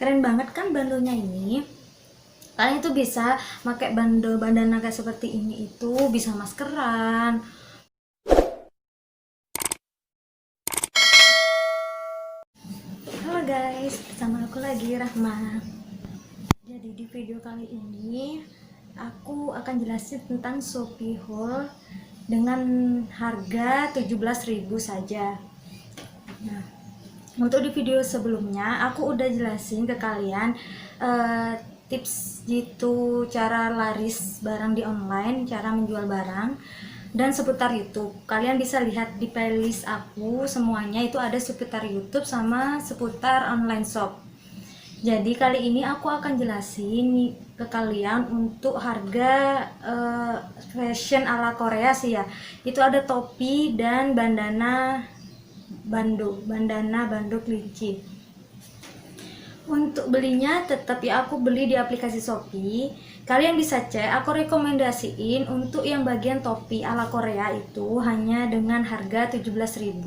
Keren banget kan bandonya ini. Kalian itu bisa pakai bandana kayak seperti ini, itu bisa maskeran. Halo guys, bersama aku lagi Rahma. Jadi di video kali ini aku akan jelasin tentang Shopee Haul dengan harga 17.000 saja. Nah, untuk di video sebelumnya aku udah jelasin ke kalian tips gitu, cara laris barang di online, cara menjual barang dan seputar YouTube. Kalian bisa lihat di playlist aku, semuanya itu ada seputar YouTube sama seputar online shop. Jadi kali ini aku akan jelasin ke kalian untuk harga fashion ala Korea sih ya. Itu ada topi dan bandana bando kelinci. Untuk belinya tetap ya aku beli di aplikasi Shopee. Kalian bisa cek, aku rekomendasiin untuk yang bagian topi ala Korea itu hanya dengan harga 17.000.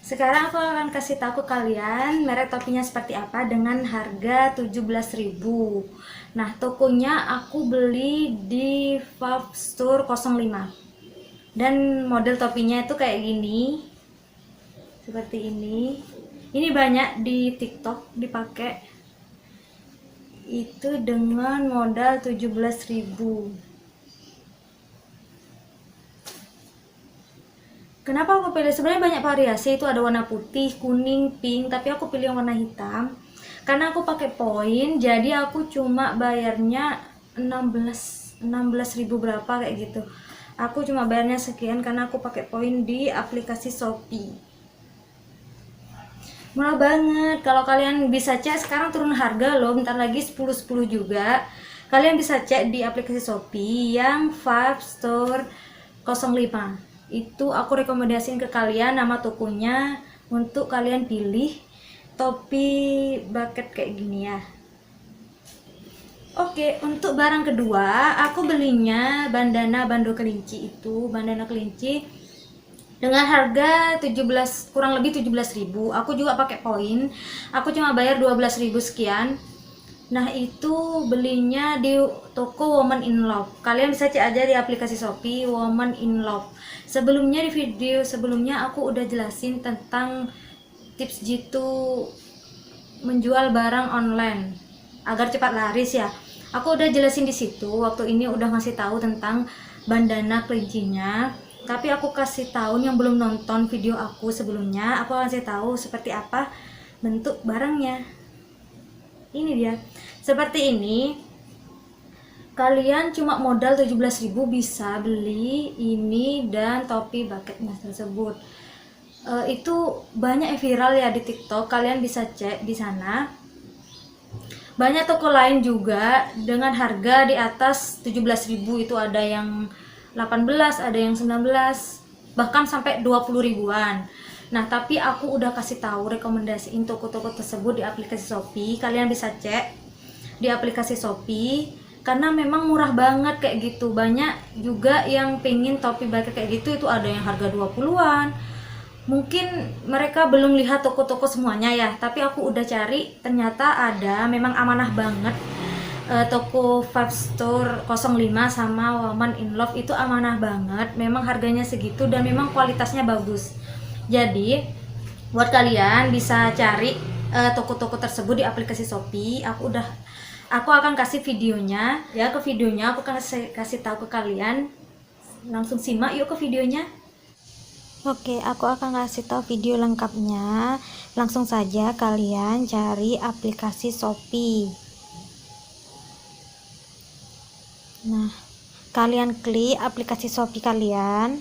Sekarang aku akan kasih tahu ke kalian merek topinya seperti apa dengan harga 17.000. Nah, tokonya aku beli di Fab Store 05. Dan model topinya itu kayak gini. Seperti ini. Ini banyak di TikTok dipakai. Itu dengan modal 17.000. Kenapa aku pilih? Sebenarnya banyak variasi, itu ada warna putih, kuning, pink, tapi aku pilih yang warna hitam karena aku pakai poin, jadi aku cuma bayarnya 16.000 berapa kayak gitu. Aku cuma bayarnya sekian karena aku pakai poin di aplikasi Shopee. Murah banget. Kalau kalian bisa cek, sekarang turun harga loh, bentar lagi 10.10 juga. Kalian bisa cek di aplikasi Shopee yang Five Store 05. Itu aku rekomendasiin ke kalian nama tokonya untuk kalian pilih topi bucket kayak gini ya. Oke, untuk barang kedua aku belinya bandana bando kelinci, itu bandana kelinci dengan harga 17, kurang lebih 17.000. Aku juga pakai poin, aku cuma bayar 12.000 sekian. Nah, itu belinya di toko Woman in Love. Kalian bisa cek aja di aplikasi Shopee Woman in Love. Sebelumnya di video sebelumnya aku udah jelasin tentang tips gitu menjual barang online agar cepat laris ya. Aku udah jelasin di situ. Waktu ini udah ngasih tahu tentang bandana kelincinya. Tapi aku kasih tahu yang belum nonton video aku sebelumnya, aku kasih tahu seperti apa bentuk barangnya. Ini dia. Seperti ini. Kalian cuma modal 17.000 bisa beli ini dan topi bucketnya tersebut. Itu banyak viral ya di TikTok, kalian bisa cek di sana. Banyak toko lain juga dengan harga di atas 17.000, itu ada yang 18, ada yang 19, bahkan sampai 20 ribuan. Nah, tapi aku udah kasih tahu rekomendasiin toko-toko tersebut di aplikasi Shopee. Kalian bisa cek di aplikasi Shopee karena memang murah banget kayak gitu. Banyak juga yang pengen topi bucket kayak gitu, itu ada yang harga 20-an. Mungkin mereka belum lihat toko-toko semuanya ya, tapi aku udah cari, ternyata ada, memang amanah banget. Toko Five Store 05 sama Woman in Love itu amanah banget, memang harganya segitu dan memang kualitasnya bagus. Jadi buat kalian bisa cari toko-toko tersebut di aplikasi Shopee. Aku akan kasih videonya ya, ke videonya aku akan kasih tahu ke kalian. Langsung simak yuk ke videonya. Oke, aku akan kasih tahu video lengkapnya. Langsung saja kalian cari aplikasi Shopee. Nah, kalian klik aplikasi Shopee kalian.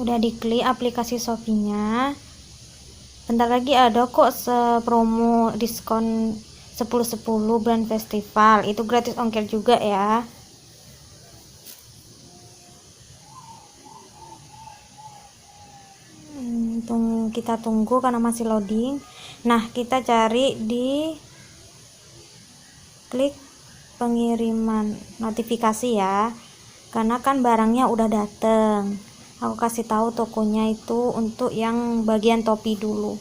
Udah diklik aplikasi Shopee-nya. Bentar lagi ada kok promo diskon 10-10 brand festival. Itu gratis ongkir juga ya. Kita tunggu karena masih loading. Nah, kita cari di klik pengiriman notifikasi ya, karena kan barangnya udah dateng. Aku kasih tahu tokonya itu untuk yang bagian topi dulu.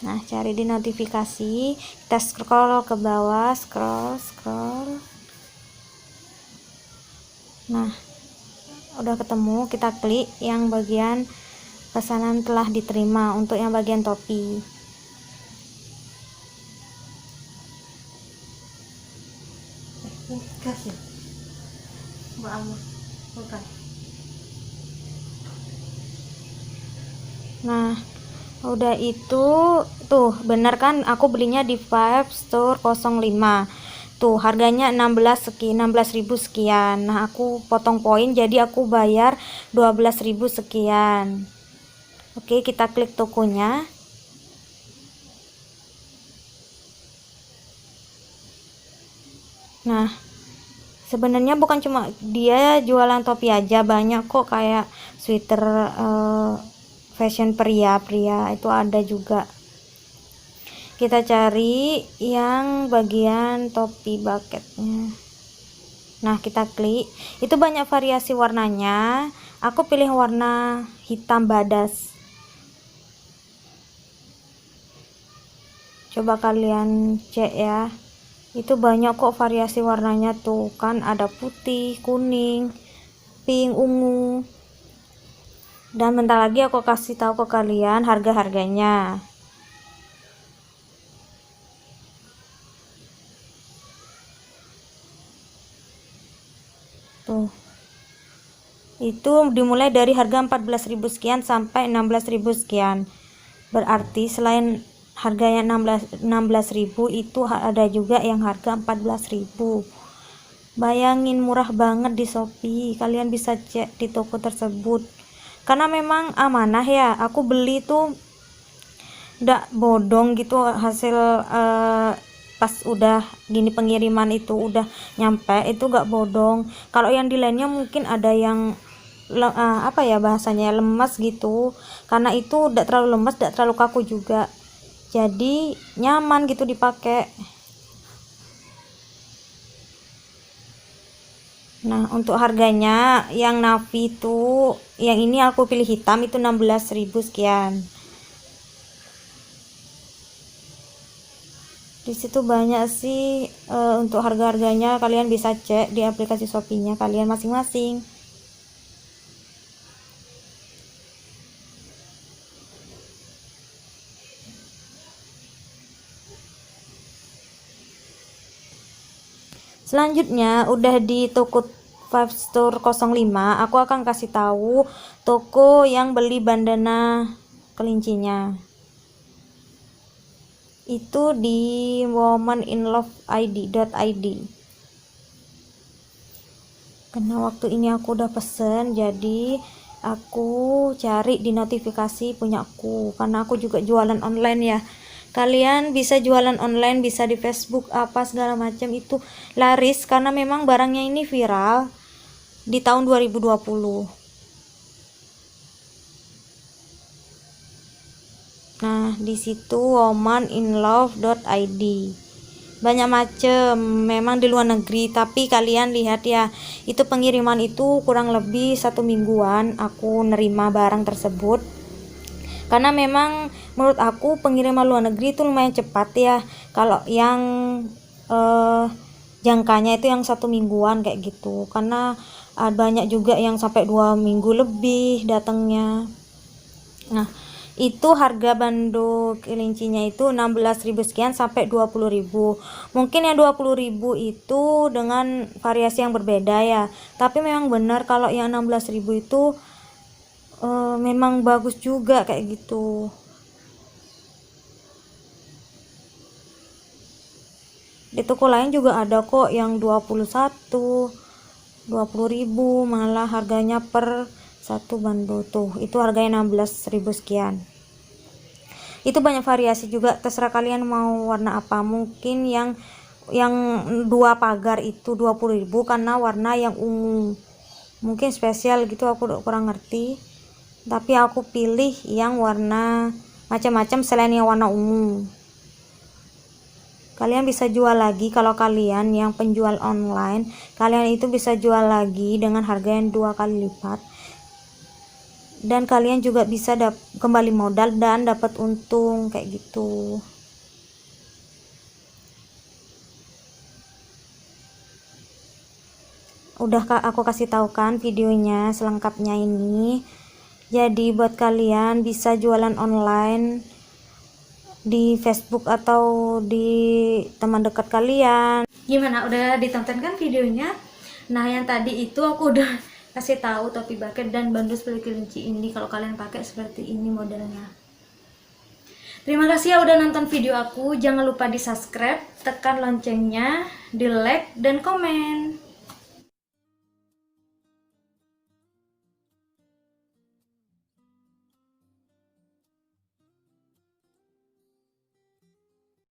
Nah, cari di notifikasi, kita scroll ke bawah, scroll. Nah, udah ketemu, kita klik yang bagian pesanan telah diterima untuk yang bagian topi. Kasih. Bukan. Nah, udah itu tuh bener kan, aku belinya di Five Store 05. Tuh harganya 16.000 sekian. Nah, aku potong poin jadi aku bayar 12.000 sekian. Oke, kita klik tokonya. Nah, sebenarnya bukan cuma dia jualan topi aja, banyak kok kayak sweater fashion pria itu ada juga. Kita cari yang bagian topi bucketnya. Nah, kita klik, itu banyak variasi warnanya. Aku pilih warna hitam badas. Coba kalian cek ya, itu banyak kok variasi warnanya tuh kan, ada putih, kuning, pink, ungu. Dan bentar lagi aku kasih tahu ke kalian harga-harganya. Tuh, itu dimulai dari harga 14.000 sekian sampai 16.000 sekian. Berarti selain harganya 16.000 itu ada juga yang harga 14.000. Bayangin, murah banget di Shopee. Kalian bisa cek di toko tersebut. Karena memang amanah ya, aku beli tuh nggak bodong gitu hasil pas udah gini pengiriman itu udah nyampe itu nggak bodong. Kalau yang di lainnya mungkin ada yang apa ya bahasanya, lemas gitu. Karena itu tidak terlalu lemas, tidak terlalu kaku juga, jadi nyaman gitu dipakai. Nah, untuk harganya yang navy itu, yang ini aku pilih hitam, itu 16.000 sekian. Di situ banyak sih untuk harga-harganya, kalian bisa cek di aplikasi Shopee-nya kalian masing-masing. Selanjutnya udah di toko Five Store 05, aku akan kasih tahu toko yang beli bandana kelincinya. Itu di womaninloveid.id. Karena waktu ini aku udah pesen, jadi aku cari di notifikasi punya aku, karena aku juga jualan online ya. Kalian bisa jualan online, bisa di Facebook apa segala macam, itu laris karena memang barangnya ini viral di tahun 2020. Nah, di situ womaninlove.id. Banyak macam, memang di luar negeri, tapi kalian lihat ya, itu pengiriman itu kurang lebih 1 mingguan aku nerima barang tersebut. Karena memang menurut aku pengiriman luar negeri itu lumayan cepat ya. Kalau yang jangkanya itu yang 1 mingguan kayak gitu, karena banyak juga yang sampai 2 minggu lebih datangnya. Nah, itu harga bando kelincinya itu 16.000 sekian sampai 20.000. Mungkin yang 20.000 itu dengan variasi yang berbeda ya, tapi memang benar kalau yang 16.000 itu memang bagus juga kayak gitu. Di toko lain juga ada kok yang 21, 20.000 malah harganya per satu bando. Tuh, itu harganya 16.000 sekian. Itu banyak variasi juga, terserah kalian mau warna apa. Mungkin yang 2 pagar itu 20.000 karena warna yang ungu, mungkin spesial gitu, aku kurang ngerti. Tapi aku pilih yang warna macam-macam selain yang warna ungu. Kalian bisa jual lagi, kalau kalian yang penjual online, kalian itu bisa jual lagi dengan harga yang 2 kali lipat. dan kalian juga bisa kembali modal dan dapat untung kayak gitu. Udah aku kasih tahu kan videonya selengkapnya ini. Jadi buat kalian bisa jualan online di Facebook atau di teman dekat kalian. Gimana, udah ditonton kan videonya? Nah, yang tadi itu aku udah kasih tahu topi bucket dan bandu seperti kelinci ini kalau kalian pakai seperti ini modelnya. Terima kasih ya udah nonton video aku. Jangan lupa di subscribe, tekan loncengnya, di like dan komen.